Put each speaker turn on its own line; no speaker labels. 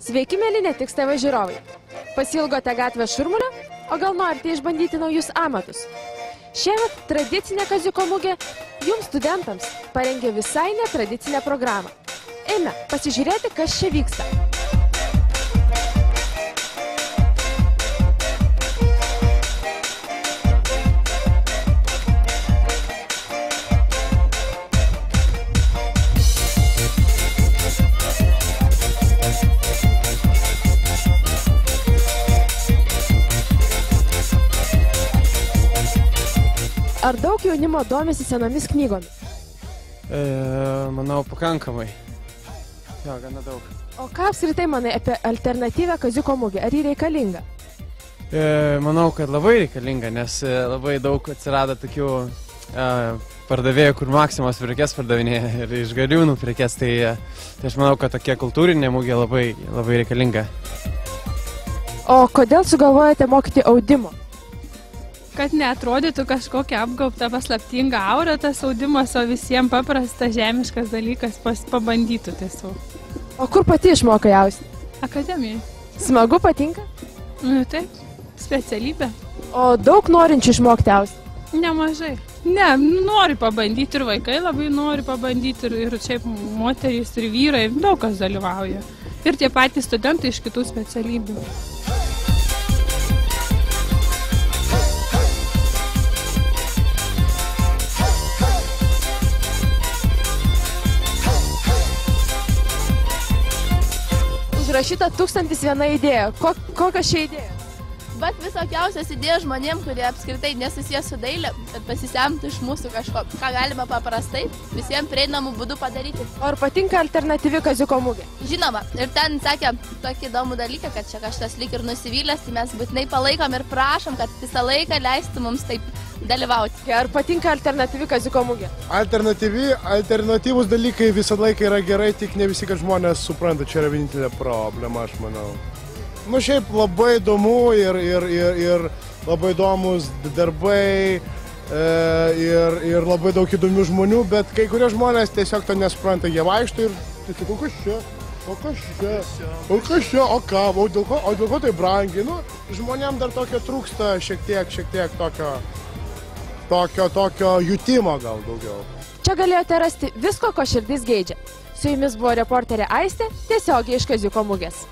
Sveiki, mėly Netiks TV žiūrovai. Pasiilgote gatvės šurmulio, o gal norite išbandyti naujus amatus? Šiemet tradicinė kaziuko mugė jums studentams parengė visai netradicinę programą. Eime pasižiūrėti, kas čia vyksta. Ar daug jaunimo domisi senomis knygomis?
Manau, pakankamai. Jo, gana daug.
O ką apskritai manai apie alternatyvę kaziuko mugę? Ar ji reikalinga?
Manau, kad labai reikalinga, nes labai daug atsirado tokių pardavėjų, kur Maksimos prekes pardavinėja ir iš Gariūnų prekes, tai aš manau, kad tokia kultūrinė mugė labai reikalinga.
O kodėl sugalvojate mokyti audimo?
Kad neatrodytų kažkokia apgaubta paslaptinga aura tas audimas, o visiems paprastas žemiškas dalykas pabandytų tiesiog.
O kur pati išmokai austi?
Akademijai.
Smagu, patinka?
Taip, specialybė.
O daug norinčių išmokti austi?
Nemažai. Ne, nori pabandyti ir vaikai labai nori pabandyti ir šiaip moterys ir vyrai, daug kas dalyvauja. Ir tie patys studentai iš kitų specialybių.
Užrašyta 1001 idėja. Kokios čia idėja?
Bet visokiausias idėjas žmonėm, kurie apskritai nesusijęs su dailė, kad pasisemtų iš mūsų kažko, ką galima paprastai visiems prieinamų būdų padaryti.
O ar patinka alternatyvi kaziuko mugė?
Žinoma, ir ten sakė tokį įdomų dalyką, kad čia kažkas lyg ir nusivylęs, tai mes būtinai palaikom ir prašom, kad visą laiką leistų mums taip dalyvauti.
Ar patinka alternatyvi kaziuko mugė?
Alternatyvūs dalykai visą laiką yra gerai, tik ne visi, kad žmonės supranta, čia yra vienintelė problema, aš manau. Nu, šiaip labai įdomu ir labai įdomus darbai ir labai daug įdomių žmonių, bet kai kurie žmonės tiesiog to nesupranta, jie vaikšto ir tiesiog, o kas čia, o ką, o dėl ko tai brangiai, nu, žmonėm dar tokio trūksta šiek tiek tokio jutimo gal daugiau.
Čia galėjote rasti visko, ko širdis geidžia. Su jumis buvo reporterė Aistė, tiesiogiai iš kaziuko mugės.